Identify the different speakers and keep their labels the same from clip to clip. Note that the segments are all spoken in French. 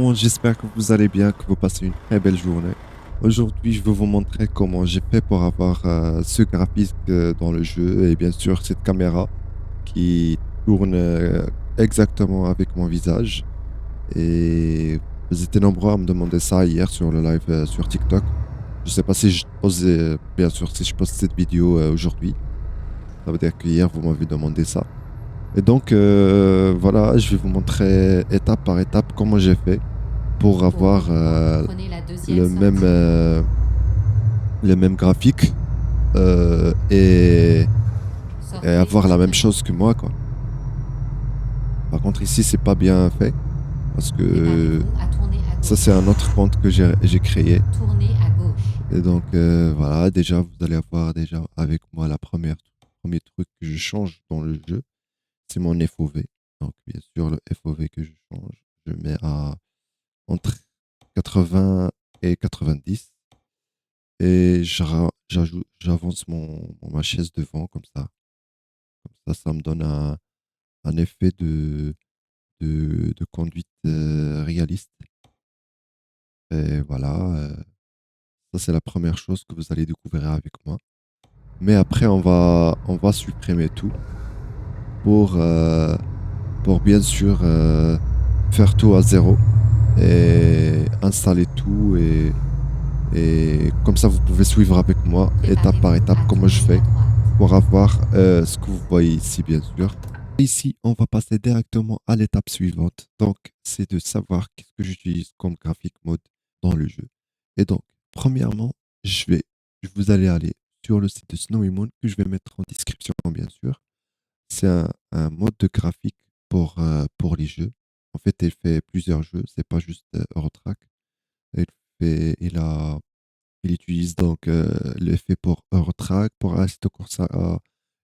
Speaker 1: Bon, j'espère que vous allez bien, que vous passez une très belle journée. Aujourd'hui, je vais vous montrer comment j'ai fait pour avoir ce graphisme dans le jeu et bien sûr cette caméra qui tourne exactement avec mon visage. Et vous étiez nombreux à me demander ça hier sur le live sur TikTok. Je ne sais pas si je pose, bien sûr, si je poste cette vidéo aujourd'hui. Ça veut dire qu'hier, vous m'avez demandé ça. Et donc, voilà, je vais vous montrer étape par étape comment j'ai fait pour avoir
Speaker 2: Prenez la deuxième
Speaker 1: le même,
Speaker 2: sortie.
Speaker 1: le même graphique et
Speaker 2: Sortez
Speaker 1: avoir la même
Speaker 2: maintenant.
Speaker 1: chose que moi, quoi. Par contre, ici, c'est pas bien fait parce que
Speaker 2: Préparez-vous à tourner à
Speaker 1: ça, c'est un
Speaker 2: gauche.
Speaker 1: autre compte que j'ai créé.
Speaker 2: Tournez à gauche.
Speaker 1: Et donc, voilà, déjà, vous allez avoir déjà avec moi premier truc que je change dans le jeu, c'est mon FOV. Donc, bien sûr, le FOV que je change, je mets à entre 80 et 90 et j'avance ma chaise devant comme ça. Comme ça me donne un effet de conduite réaliste. Et voilà, ça c'est la première chose que vous allez découvrir avec moi. Mais après, on va supprimer tout pour, euh, pour bien sûr faire tout à zéro et installer tout. Et comme ça, vous pouvez suivre avec moi, étape par
Speaker 2: Préparez-vous
Speaker 1: étape,
Speaker 2: à
Speaker 1: comment je
Speaker 2: tourner à
Speaker 1: fais
Speaker 2: droite.
Speaker 1: pour avoir ce que vous voyez ici, bien sûr. Ici, on va passer directement à l'étape suivante. Donc, c'est de savoir qu'est-ce que j'utilise comme graphic mode dans le jeu. Et donc, premièrement, je vais, vous allez aller sur le site de Snowy Moon que je vais mettre en description, bien sûr. C'est un mode de graphique pour les jeux. En fait, il fait plusieurs jeux. C'est pas juste Eurotrack. Il fait, il utilise donc l'effet pour Eurotrack, pour Assetto Corsa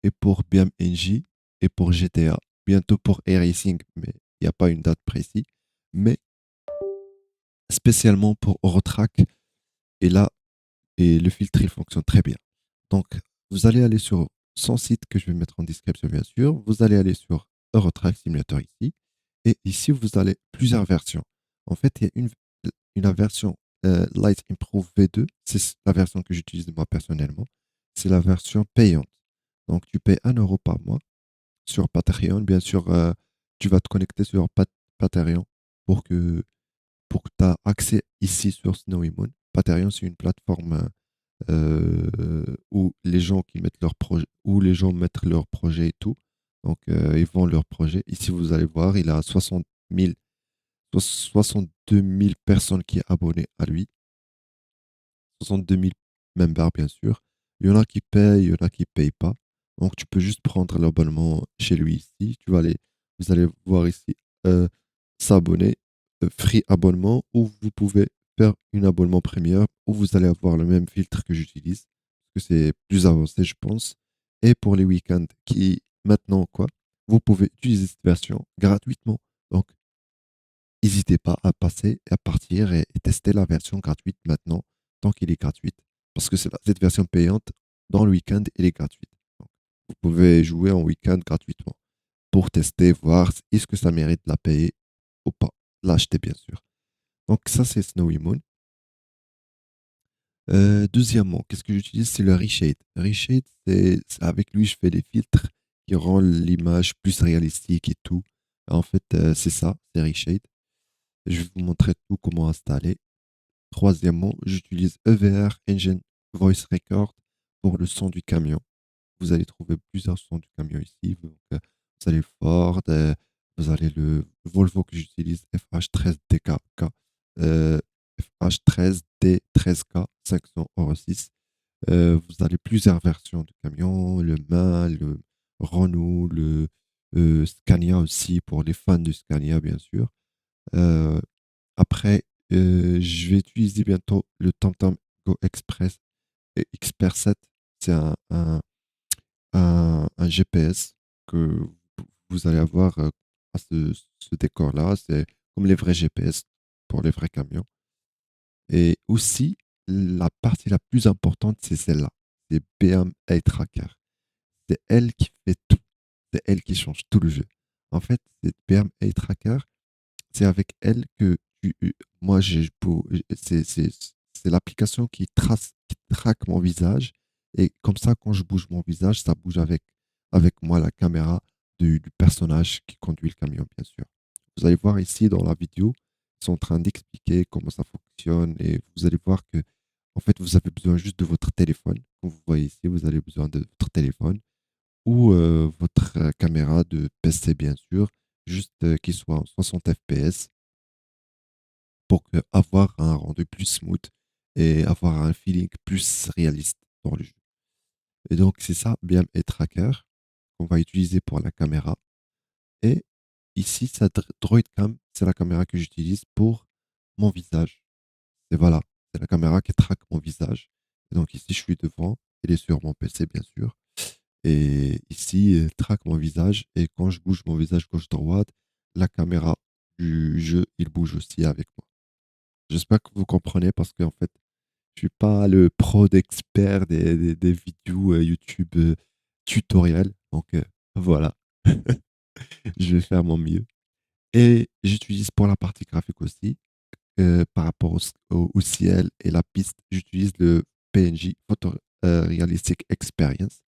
Speaker 1: et pour BMNJ et pour GTA. Bientôt pour iRacing, mais il n'y a pas une date précise. Mais spécialement pour Eurotrack, et là, et le filtre, il fonctionne très bien. Donc, vous allez aller sur son site que je vais mettre en description, bien sûr. Vous allez aller sur Eurotrack Simulator ici. Et ici, vous allez plusieurs versions. En fait, il y a une version Light Improve V2. C'est la version que j'utilise moi personnellement. C'est la version payante. Donc, tu payes 1 € par mois sur Patreon. Bien sûr, tu vas te connecter sur Patreon pour que, pour que tu aies accès ici sur Snowy Moon. Patreon, c'est une plateforme où les gens qui mettent leur projet, où les gens mettent leur projet et tout. Donc, ils vendent leur projet. Ici, vous allez voir, il a 62 000 personnes qui sont abonnées à lui. 62 000 members, bien sûr. Il y en a qui payent, il y en a qui ne payent pas. Donc, tu peux juste prendre l'abonnement chez lui ici. Vous allez voir ici, euh, s'abonner, free abonnement, ou vous pouvez faire un abonnement premium, où vous allez avoir le même filtre que j'utilise, parce que c'est plus avancé, je pense. Et pour les week-ends, qui maintenant, quoi, vous pouvez utiliser cette version gratuitement. Donc, n'hésitez pas à passer, à partir et tester la version gratuite maintenant, tant qu'il est gratuite. Parce que cette version payante, dans le week-end, elle est gratuite. Donc, vous pouvez jouer en week-end gratuitement pour tester, voir est-ce que ça mérite de la payer ou pas. L'acheter, bien sûr. Donc, ça, c'est Snowy Moon. Deuxièmement, qu'est-ce que j'utilise? C'est le Reshade. Reshade, avec lui, je fais des filtres qui rendent l'image plus réalistique et tout. En fait, c'est ça, c'est Reshade. Je vais vous montrer tout comment installer. Troisièmement, j'utilise EVR Engine Voice Record pour le son du camion. Vous allez trouver plusieurs sons du camion ici. Donc, vous avez le Ford, vous avez le Volvo que j'utilise, FH13DK, euh, FH13D13K 500 Euro 6. Vous avez plusieurs versions de camion, le MAN, le Renault, le Scania aussi, pour les fans de Scania, bien sûr. Euh, Après, je vais utiliser bientôt le TomTom Go Express et Expert 7. C'est un GPS que vous allez avoir à ce décor-là. C'est comme les vrais GPS pour les vrais camions. Et aussi, la partie la plus importante, c'est celle-là. C'est BM Eye Tracker. C'est elle qui fait tout. C'est elle qui change tout le jeu. En fait, cette BM Eye Tracker, c'est avec elle que tu- moi, c'est l'application qui traque mon visage. Et comme ça, quand je bouge mon visage, ça bouge avec moi la caméra du personnage qui conduit le camion, bien sûr. Vous allez voir ici dans la vidéo, ils sont en train d'expliquer comment ça fonctionne et vous allez voir que, en fait, vous avez besoin juste de votre téléphone. Comme vous voyez ici, vous avez besoin de votre téléphone ou votre caméra de PC, bien sûr, juste qu'il soit en 60 fps pour avoir un rendu plus smooth et avoir un feeling plus réaliste dans le jeu. Et donc, c'est ça, BME Tracker, qu'on va utiliser pour la caméra. Et ici, DroidCam, c'est la caméra que j'utilise pour mon visage. Et voilà, c'est la caméra qui traque mon visage. Et donc ici, je suis devant, il est sur mon PC, bien sûr. Et ici, il traque mon visage. Et quand je bouge mon visage gauche-droite, la caméra du jeu, il bouge aussi avec moi. J'espère que vous comprenez parce qu'en fait, je suis pas le pro d'expert des vidéos YouTube tutoriels. Donc voilà, je vais faire mon mieux. Et j'utilise pour la partie graphique aussi, par rapport au ciel et la piste, j'utilise le PNG, Photo Realistic Experience.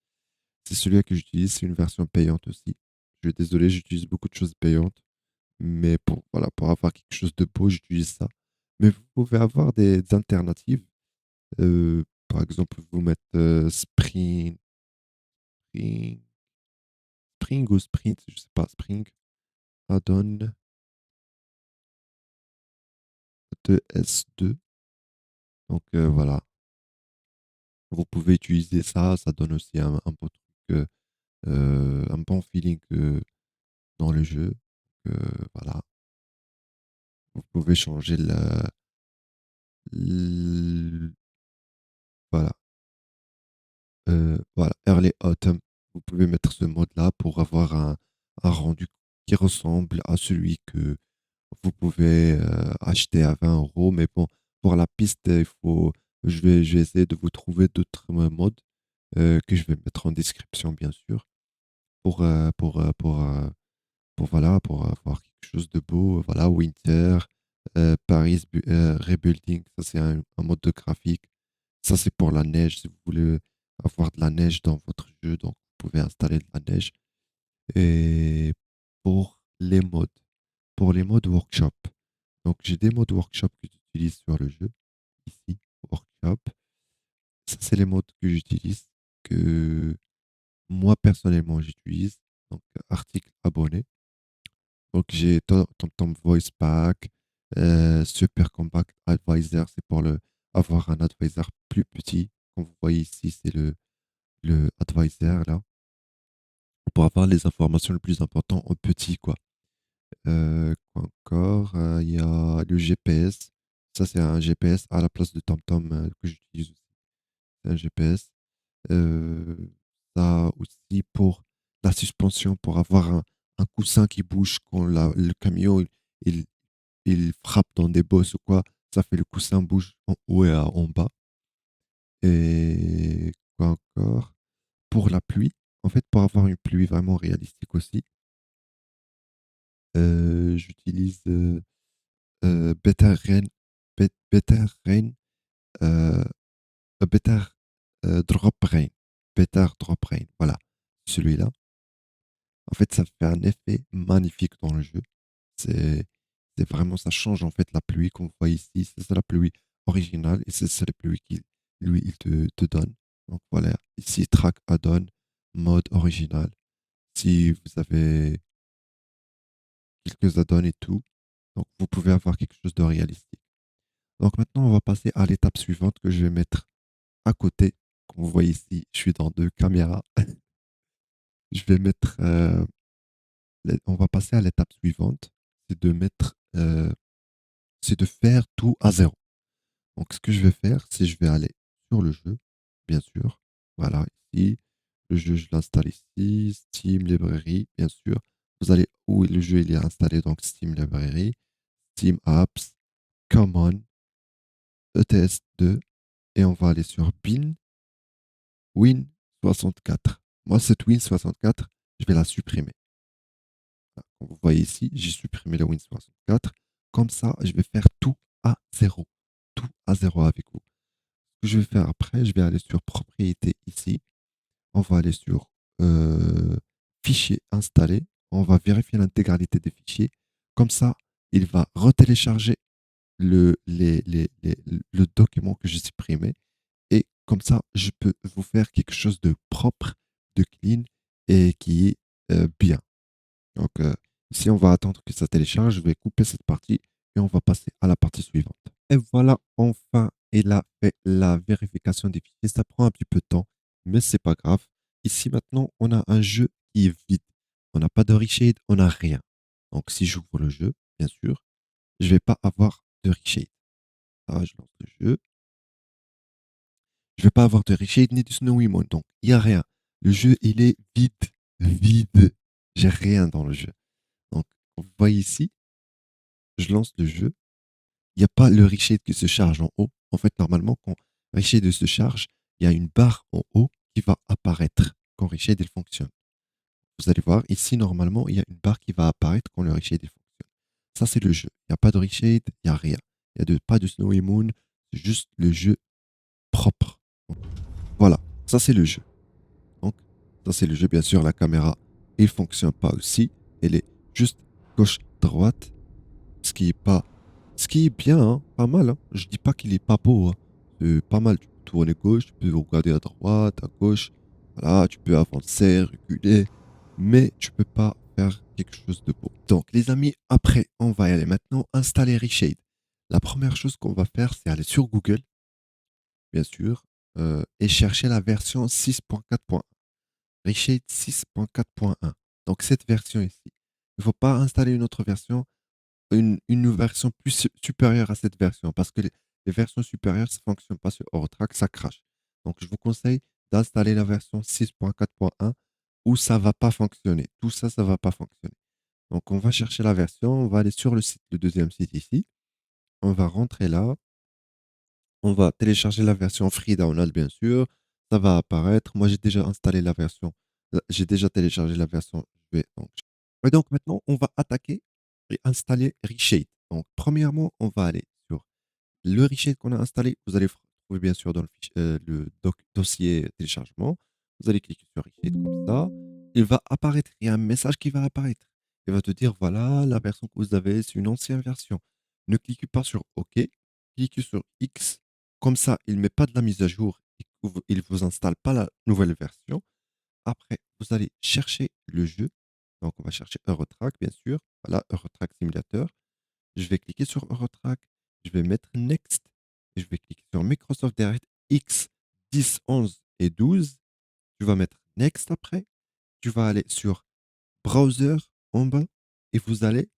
Speaker 1: C'est celui que j'utilise, c'est une version payante aussi. Je suis désolé, j'utilise beaucoup de choses payantes, mais voilà, pour avoir quelque chose de beau, j'utilise ça. Mais vous pouvez avoir des alternatives. Par exemple, vous mettez Spring, Spring ou Sprint, je sais pas, Spring, add-on de S2. Donc voilà, vous pouvez utiliser ça, ça donne aussi un beau truc, un bon feeling dans le jeu. Voilà, vous pouvez changer le- voilà, voilà, Early Autumn. Vous pouvez mettre ce mode-là pour avoir un rendu qui ressemble à celui que vous pouvez acheter à 20 euros. Mais bon, pour la piste, je vais essayer de vous trouver d'autres modes que je vais mettre en description, bien sûr, pour, euh, pour, euh, pour, euh, voilà, pour avoir quelque chose de beau. Voilà, Winter, Paris Rebuilding, ça c'est un mode de graphique. Ça c'est pour la neige, si vous voulez avoir de la neige dans votre jeu, donc vous pouvez installer de la neige. Et pour pour les modes workshop, donc j'ai des modes workshop que j'utilise sur le jeu, ici, workshop. Ça c'est les modes que j'utilise, que moi personnellement j'utilise. Donc article abonné. Donc, j'ai TomTom Voice Pack, Super Compact Advisor, c'est pour avoir un advisor plus petit. Comme vous voyez ici, c'est le advisor là, pour avoir les informations les plus importantes en petit, quoi. Quoi encore? Il y a le GPS. Ça, c'est un GPS à la place de TomTom que j'utilise aussi. C'est un GPS. Euh, Ça aussi pour la suspension, pour avoir un coussin qui bouge quand le camion il, il frappe dans des bosses ou quoi, ça fait le coussin bouge en haut et en bas. Et quoi encore? Pour la pluie, en fait, pour avoir une pluie vraiment réalistique aussi, j'utilise Better Rain, Better Rain, euh, Better Drop Rain, Better Drop Rain, voilà, celui-là. En fait, ça fait un effet magnifique dans le jeu. C'est, c'est vraiment, ça change en fait la pluie qu'on voit ici. C'est la pluie originale et c'est la pluie qu'il, lui, il te donne. Donc voilà, ici, track add-on, mode original. Si vous avez quelques add-ons et tout, donc vous pouvez avoir quelque chose de réalistique. Donc maintenant, on va passer à l'étape suivante que je vais mettre à côté. Comme vous voyez ici, je suis dans deux caméras. Je vais mettre, on va passer à l'étape suivante, c'est de mettre, c'est de faire tout à zéro. Donc, ce que je vais faire, c'est je vais aller sur le jeu, bien sûr. Voilà, ici. Le jeu, je l'installe ici. Steam Library, bien sûr. Vous allez où le jeu il est installé, donc Steam Library, Steam Apps, Common, ETS2. Et on va aller sur Bin, Win64. Moi, cette Win64, je vais la supprimer. Comme vous voyez ici, j'ai supprimé la Win64. Comme ça, je vais faire tout à zéro. Tout à zéro avec vous. Ce que je vais faire après, je vais aller sur propriété ici. On va aller sur fichier installé. On va vérifier l'intégralité des fichiers. Comme ça, il va retélécharger le document que j'ai supprimé. Et comme ça, je peux vous faire quelque chose de propre, de clean et qui est bien. Donc, ici, on va attendre que ça télécharge. Je vais couper cette partie et on va passer à la partie suivante. Et voilà, enfin, il a fait la vérification des fichiers. Ça prend un petit peu de temps, mais c'est pas grave. Ici, maintenant, on a un jeu qui est vide. On n'a pas de reshade, on n'a rien. Donc, si j'ouvre le jeu, bien sûr, je vais pas avoir de reshade. Ah, je lance le jeu. Je vais pas avoir de reshade ni de snowy mode. Donc, il n'y a rien. Le jeu, il est vide. Vide. J'ai rien dans le jeu. Donc, vous voyez ici, je lance le jeu. Il n'y a pas le reshade qui se charge en haut. En fait, normalement, quand reshade se charge, il y a une barre en haut qui va apparaître quand reshade il fonctionne. Vous allez voir, ici, normalement, il y a une barre qui va apparaître quand le reshade il fonctionne. Ça, c'est le jeu. Il n'y a pas de reshade, il n'y a rien. Il n'y a pas de Snowy Moon, c'est juste le jeu propre. Voilà, ça, c'est le jeu. Donc, ça, c'est le jeu. Bien sûr, la caméra, il ne fonctionne pas aussi. Elle est juste gauche-droite. Ce qui est pas, ce qui est bien, hein, pas mal. Hein. Je dis pas qu'il est pas beau. Hein. C'est pas mal. Tu peux tourner gauche, tu peux regarder à droite, à gauche. Voilà, tu peux avancer, reculer, mais tu peux pas faire quelque chose de beau. Donc, les amis, après, on va y aller maintenant installer Reshade. La première chose qu'on va faire, c'est aller sur Google, bien sûr, et chercher la version 6.4.1. Reshade 6.4.1. Donc, cette version ici. Il ne faut pas installer une autre version une version plus supérieure à cette version parce que les versions supérieures, ça ne fonctionne pas sur Eurotrack, ça crache. Donc, je vous conseille d'installer la version 6.4.1 où ça ne va pas fonctionner. Tout ça, ça ne va pas fonctionner. Donc, on va chercher la version, on va aller sur le site, le deuxième site ici. On va rentrer là. On va télécharger la version free download, bien sûr. Ça va apparaître. Moi, j'ai déjà installé la version. J'ai déjà téléchargé la version. Et donc, maintenant, on va attaquer et installer Reshade. Donc, premièrement, on va aller sur le Reshade qu'on a installé. Vous allez trouver, bien sûr, dans le dossier téléchargement. Vous allez cliquer sur Reshade comme ça. Il va apparaître. Il y a un message qui va apparaître. Il va te dire, voilà, la version que vous avez, c'est une ancienne version. Ne cliquez pas sur OK. Cliquez sur X. Comme ça, il ne met pas de la mise à jour. Il ne vous installe pas la nouvelle version. Après, vous allez chercher le jeu. Donc, on va chercher Eurotrack, bien sûr. Voilà, Eurotrack Simulator. Je vais cliquer sur Eurotrack. Je vais mettre Next. Et je vais cliquer sur Microsoft DirectX 10, 11 et 12. Tu vas mettre Next après. Tu vas aller sur Browser en bas. Et vous allez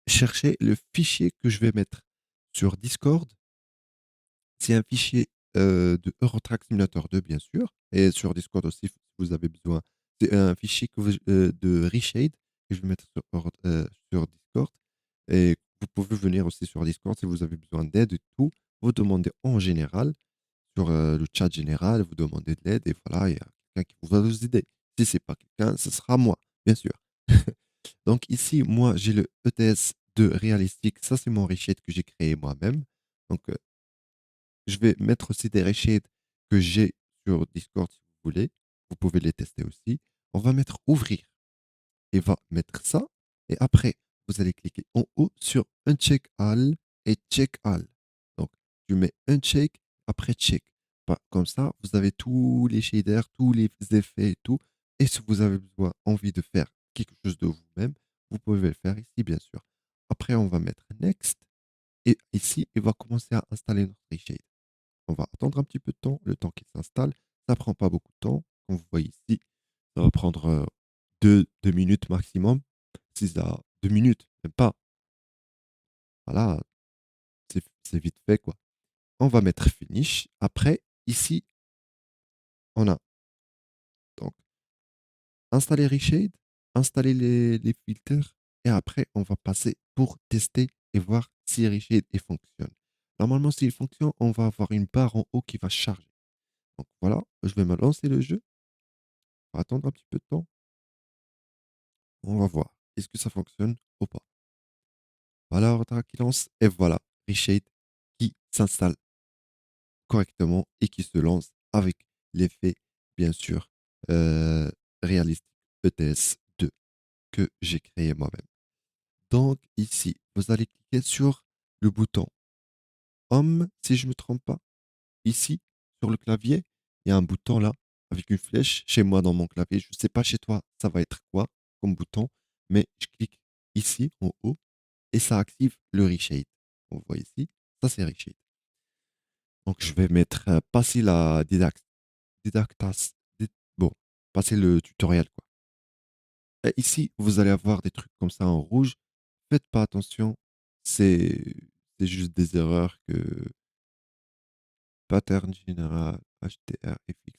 Speaker 1: chercher le fichier que je vais mettre sur Discord. C'est un fichier de Eurotrack Simulator 2, bien sûr. Et sur Discord aussi, si vous avez besoin. C'est un fichier de Reshade que je vais mettre sur Discord. Et vous pouvez venir aussi sur Discord si vous avez besoin d'aide et tout. Vous demandez en général, sur le chat général, vous demandez de l'aide et voilà, il y a quelqu'un qui va vous aider. Si ce n'est pas quelqu'un, ce sera moi, bien sûr. Donc ici, moi, j'ai le ETS de Realistic. Ça, c'est mon reshade que j'ai créé moi-même. Donc, je vais mettre aussi des reshades que j'ai sur Discord si vous voulez. Vous pouvez les tester aussi. On va mettre ouvrir et va mettre ça. Et après, vous allez cliquer en haut sur Uncheck All et Check All. Donc, tu mets Uncheck, après Check. Comme ça, vous avez tous les shaders, tous les effets et tout. Et si vous avez envie de faire quelque chose de vous-même, vous pouvez le faire ici, bien sûr. Après, on va mettre Next. Et ici, il va commencer à installer notre reshade. On va attendre un petit peu de temps, le temps qu'il s'installe. Ça prend pas beaucoup de temps. Comme vous voyez ici, ça va prendre 2 minutes maximum. Si ça, 2 minutes, même pas. Voilà, c'est vite fait, quoi. On va mettre finish. Après, ici, on a donc installer Reshade, installer les filtres, et après, on va passer pour tester et voir si Reshade il fonctionne. Normalement, s'il fonctionne, on va avoir une barre en haut qui va charger. Donc voilà, je vais me lancer le jeu. On va attendre un petit peu de temps. On va voir. Est-ce que ça fonctionne ou pas? Voilà, Ortara qui lance. Et voilà, Reshade qui s'installe correctement et qui se lance avec l'effet, bien sûr, euh, réalistique ETS 2 que j'ai créé moi-même. Donc ici, vous allez cliquer sur le bouton Home, si je ne me trompe pas. Ici, sur le clavier, il y a un bouton là, avec une flèche. Chez moi, dans mon clavier, je ne sais pas chez toi, ça va être quoi comme bouton, mais je clique ici, en haut, et ça active le Reshade. On voit ici, ça c'est Reshade. Donc je vais mettre, passer la didactas, bon, passer le tutoriel, quoi. Et ici, vous allez avoir des trucs comme ça en rouge. Faites pas attention, c'est c'est juste des erreurs que pattern général, HTRFX.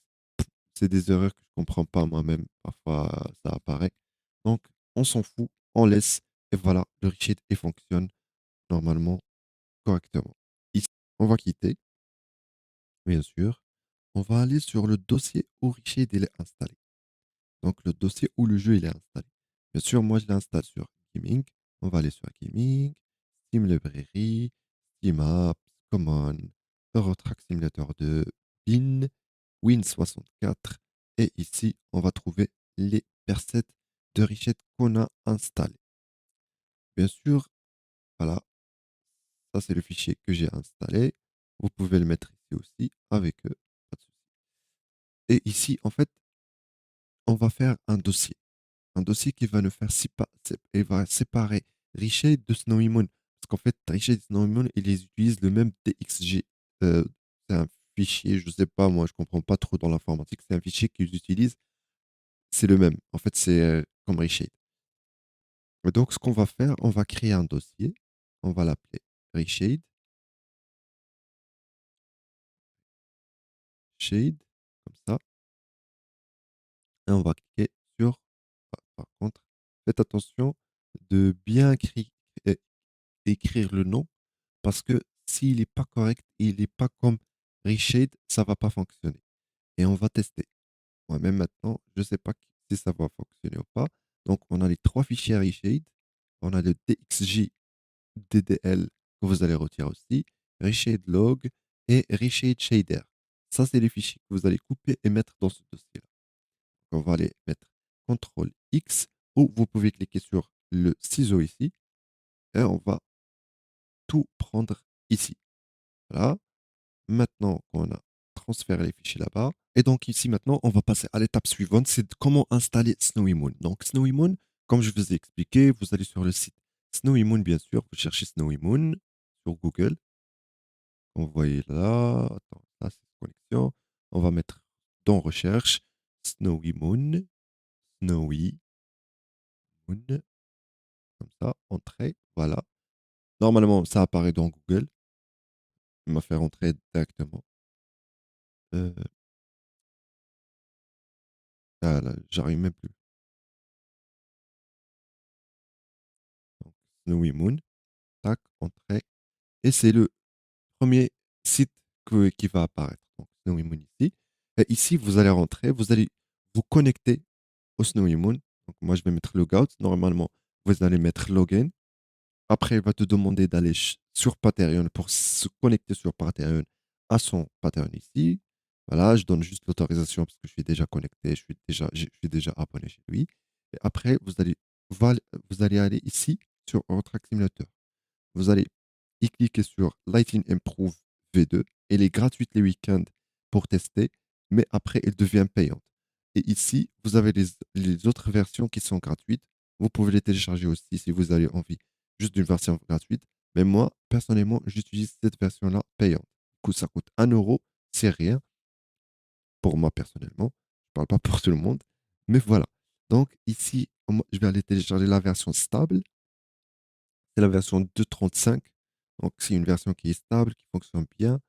Speaker 1: C'est des erreurs que je comprends pas moi-même. Parfois, ça apparaît. Donc, on s'en fout, on laisse. Et voilà, le recheat il fonctionne normalement correctement. Ici, on va quitter, bien sûr. On va aller sur le dossier où recheat il est installé. Donc, le dossier où le jeu il est installé. Bien sûr, moi, je l'installe sur Gaming. On va aller sur Gaming, Steam Library, Steam Apps, Common, Euro Truck Simulator 2, Bin, Win64. Et ici, on va trouver les presets de Richette qu'on a installés. Bien sûr, voilà, ça c'est le fichier que j'ai installé. Vous pouvez le mettre ici aussi avec eux. Pas de souci. Et ici, en fait, on va faire un dossier. Un dossier qui va nous faire il va séparer Richette de Snowy Moon. Parce qu'en fait, Richette et Snowy Moon, ils utilisent le même DXG. Euh, c'est un fichier, je ne sais pas, moi, je ne comprends pas trop dans l'informatique. C'est un fichier qu'ils utilisent. C'est le même. En fait, c'est comme Richette. Et donc, ce qu'on va faire, on va créer un dossier. On va l'appeler Reshade. Shade, comme ça. Et on va cliquer sur. Par contre, faites attention de bien euh, écrire le nom parce que s'il n'est pas correct, il n'est pas comme Reshade, ça ne va pas fonctionner. Et on va tester. Moi-même maintenant, je ne sais pas si ça va fonctionner ou pas. Donc, on a les trois fichiers Reshade. On a le DXJ DDL que vous allez retirer aussi, Reshade Log et Reshade Shader. Ça, c'est les fichiers que vous allez couper et mettre dans ce dossier-là. On va aller mettre CTRL X ou vous pouvez cliquer sur le ciseau ici et on va tout prendre ici. Voilà. Maintenant qu'on a transféré les fichiers là-bas, et donc ici maintenant, on va passer à l'étape suivante, c'est comment installer Snowy Moon. Donc Snowy Moon, comme je vous ai expliqué, vous allez sur le site Snowy Moon, bien sûr, vous cherchez Snowy Moon sur Google. Envoyer là. Attends, là, c'est connexion. On va mettre dans recherche Snowy Moon. Snowy Moon. Comme ça, entrée. Voilà. Normalement, ça apparaît dans Google. Il m'a fait rentrer directement. Euh, ah là, j'arrive même plus. Donc, Snowy Moon. Tac, entrée. Et c'est le premier site qui va apparaître. Donc, Snowy Moon ici. Et ici, vous allez rentrer. Vous allez vous connecter au Snowy Moon. Donc, moi, je vais mettre logout. Normalement, vous allez mettre login. Après, il va te demander d'aller sur Patreon pour se connecter sur Patreon à son Patreon ici. Voilà, je donne juste l'autorisation parce que je suis déjà connecté, je suis déjà abonné chez lui. Et après, vous allez aller ici sur Eurotrack Simulator. Vous allez y cliquer sur Lighting Improve V2. Elle est gratuite les week-ends pour tester, mais après, elle devient payante. Et ici, vous avez les autres versions qui sont gratuites. Vous pouvez les télécharger aussi si vous avez envie juste d'une version gratuite. Mais moi, personnellement, j'utilise cette version-là payante. Du coup, ça coûte 1 euro, c'est rien pour moi personnellement. Je ne parle pas pour tout le monde. Mais voilà. Donc ici, je vais aller télécharger la version stable. C'est la version 2.35. Donc, c'est une version qui est stable, qui fonctionne bien,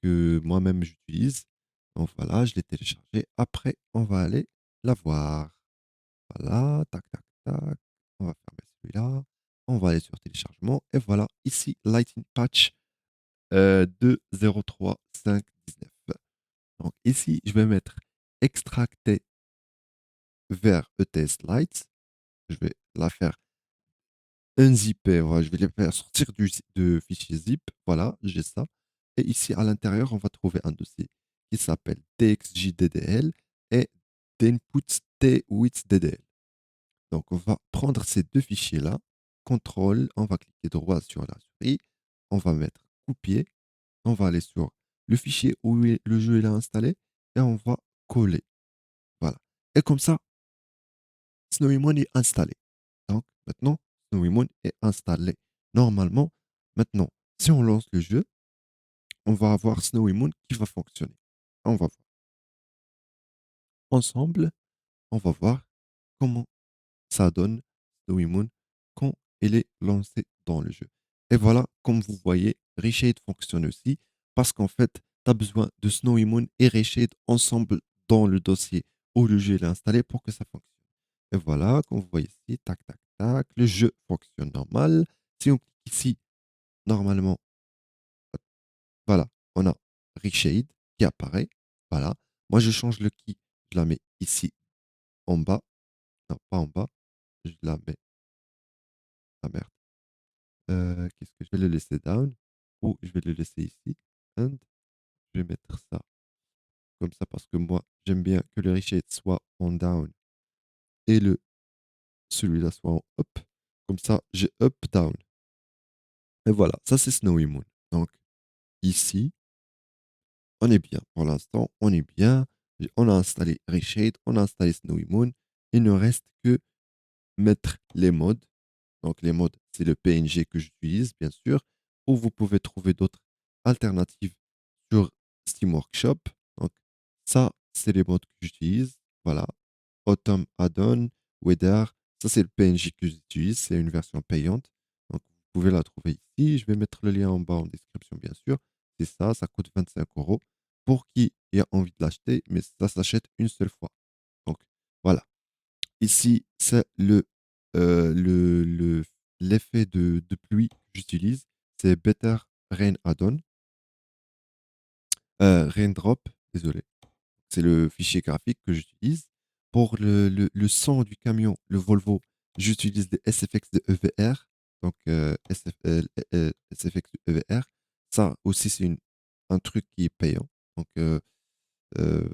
Speaker 1: que moi-même j'utilise. Donc, voilà, je l'ai téléchargée. Après, on va aller la voir. Voilà, tac, tac, tac. On va fermer celui-là. On va aller sur téléchargement. Et voilà, ici, Lighting Patch 2.03.5.19. Donc, ici, je vais mettre extracter vers ETS Lights. Je vais la faire unzipper. Voilà, je vais les faire sortir de fichier zip. Voilà, j'ai ça. Et ici, à l'intérieur, on va trouver un dossier qui s'appelle txjddl et d'inputs t8ddl. Donc, on va prendre ces deux fichiers-là, contrôle, on va cliquer droit sur la souris, on va mettre copier, on va aller sur le fichier où le jeu est installé et on va coller. Voilà. Et comme ça, Snowy Moon est installé. Donc, maintenant, Snowy Moon est installé. Normalement, maintenant, si on lance le jeu, on va avoir Snowy Moon qui va fonctionner. On va voir. Ensemble, on va voir comment ça donne Snowy Moon quand elle est lancée dans le jeu. Et voilà, comme vous voyez, Reshade fonctionne aussi parce qu'en fait, tu as besoin de Snowy Moon et Reshade ensemble dans le dossier où le jeu est installé pour que ça fonctionne. Et voilà, comme vous voyez ici, tac, tac, tac, le jeu fonctionne normal. Si on clique ici, normalement, voilà, on a Reshade qui apparaît. Voilà. Moi, je change le key, je la mets ici en bas. Non, pas en bas, je la mets. Ah merde. Qu'est-ce que je vais le laisser down ou je vais le laisser ici. And je vais mettre ça comme ça parce que moi, j'aime bien que le Reshade soit en down et celui-là soit en up. Comme ça, j'ai up, down. Et voilà, ça c'est Snowy Moon. Donc ici, on est bien. Pour l'instant, on est bien. On a installé Reshade, on a installé Snowy Moon. Il ne reste que mettre les modes. Donc les modes, c'est le PNG que j'utilise, bien sûr. Ou vous pouvez trouver d'autres alternatives sur Steam Workshop. Donc ça, c'est les modes que j'utilise. Voilà. Autumn Add-on, Weather. Ça, c'est le PNG que j'utilise. C'est une version payante. Donc vous pouvez la trouver ici. Je vais mettre le lien en bas en description, bien sûr. C'est ça, ça coûte 25 euros. Pour qui a envie de l'acheter, mais ça s'achète une seule fois. Donc voilà. Ici, c'est l'effet de pluie que j'utilise. C'est Better Rain Add-on. Raindrop, désolé. C'est le fichier graphique que j'utilise. Pour le son du camion, le Volvo, j'utilise des SFX de EVR. Donc, SFX de EVR. Ça aussi, c'est un truc qui est payant. Donc, euh,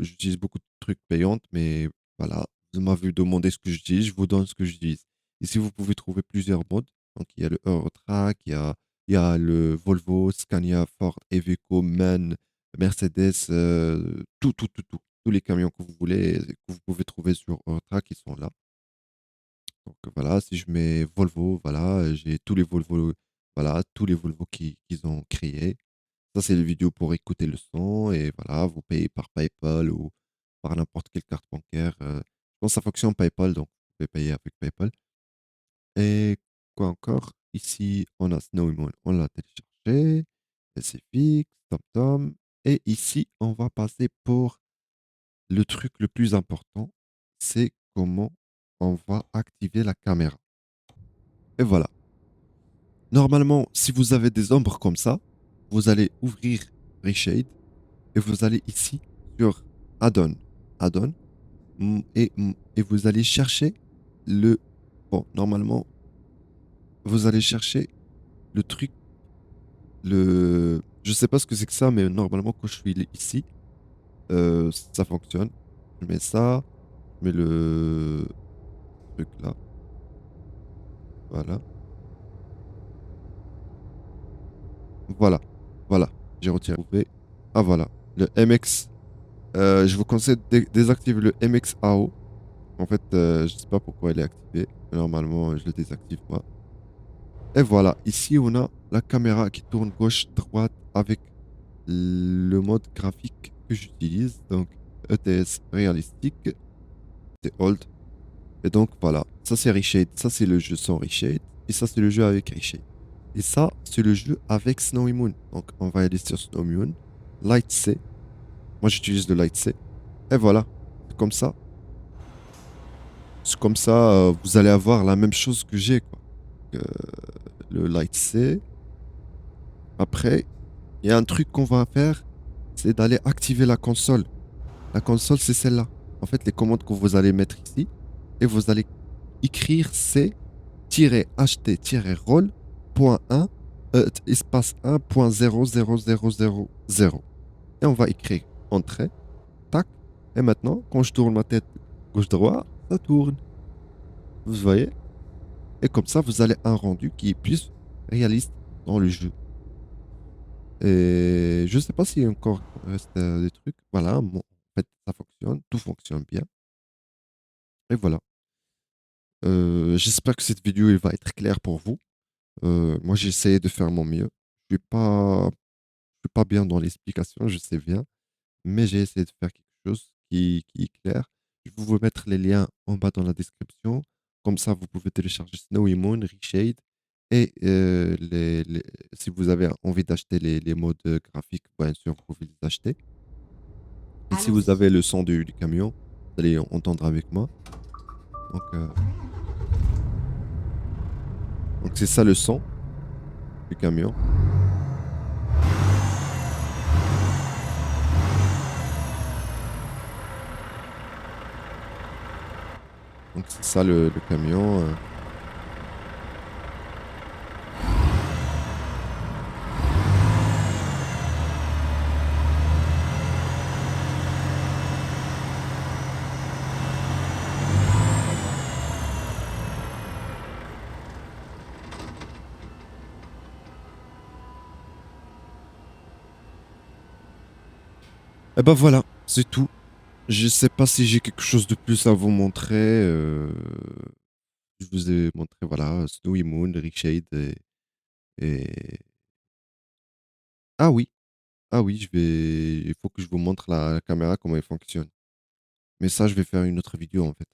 Speaker 1: j'utilise beaucoup de trucs payants, mais voilà, vous m'avez demandé ce que j'utilise, je vous donne ce que j'utilise. Ici, vous pouvez trouver plusieurs modes. Donc, il y a le Eurotrack, il y a le Volvo, Scania, Ford, Iveco, MAN, Mercedes, tout, tout, tout, tout. Tous les camions que vous voulez, que vous pouvez trouver sur Eurotrack, ils sont là. Donc, voilà, si je mets Volvo, voilà, j'ai tous les Volvo, voilà, tous les Volvo qu'ils ont créés. Ça, c'est les vidéos pour écouter le son et voilà, vous payez par PayPal ou par n'importe quelle carte bancaire. Je pense que ça fonctionne PayPal, donc vous pouvez payer avec PayPal. Et quoi encore? Ici, on a Snowmon, on l'a téléchargé, SFX, TomTom. Et ici, on va passer pour le truc le plus important, c'est comment on va activer la caméra. Et voilà. Normalement, si vous avez des ombres comme ça, vous allez ouvrir Reshade et vous allez ici sur Add-on. Add-on. Et vous allez chercher le... Bon, normalement, vous allez chercher le truc, je sais pas ce que c'est que ça, mais normalement, quand je suis ici, ça fonctionne. Je mets ça, je mets le truc là. Voilà. Voilà. Voilà. J'ai retiré. Ah voilà. Le MX. Je vous conseille de désactiver le MX AO. En fait, je sais pas pourquoi elle est activée. Normalement, je le désactive moi. Et voilà, ici on a la caméra qui tourne gauche-droite avec le mode graphique que j'utilise. Donc ETS réalistique, c'est old. Et donc voilà, ça c'est Reshade, ça c'est le jeu sans Reshade. Et ça c'est le jeu avec Reshade. Et ça c'est le jeu avec Snowy Moon. Donc on va aller sur Snowy Moon, Light C. Moi j'utilise le Light C. Et voilà, c'est comme ça. C'est comme ça, vous allez avoir la même chose que j'ai, quoi. Euh, le Light C. Après, il y a un truc qu'on va faire, c'est d'aller activer la console. La console, c'est celle-là. En fait, les commandes que vous allez mettre ici, et vous allez écrire C ht-roll.1 espace 1.00000. Et on va écrire entrée, tac. Et maintenant, quand je tourne ma tête gauche-droite, ça tourne. Vous voyez? Et comme ça, vous allez un rendu qui est plus réaliste dans le jeu. Et je sais pas s'il y a encore reste des trucs. Voilà, en fait, ça fonctionne, tout fonctionne bien. Et voilà. J'espère que cette vidéo elle va être claire pour vous. Moi, j'ai essayé de faire mon mieux. Je suis pas bien dans l'explication, je sais bien, mais j'ai essayé de faire quelque chose qui est clair. Je vais vous mettre les liens en bas dans la description. Comme ça, vous pouvez télécharger Snowy Moon, Reshade. Et si vous avez envie d'acheter les modes graphiques, bien sûr, vous pouvez les acheter. Et si vous
Speaker 2: Allons-y.
Speaker 1: avez le son du camion, vous allez entendre avec moi. Donc, c'est ça le son du camion. Donc c'est ça le camion. Et ben voilà, c'est tout. Je sais pas si j'ai quelque chose de plus à vous montrer. Je vous ai montré, voilà, Snowy Moon, Rickshade et... Ah oui, ah oui, il faut que je vous montre la caméra, comment elle fonctionne. Mais ça, je vais faire une autre vidéo en fait.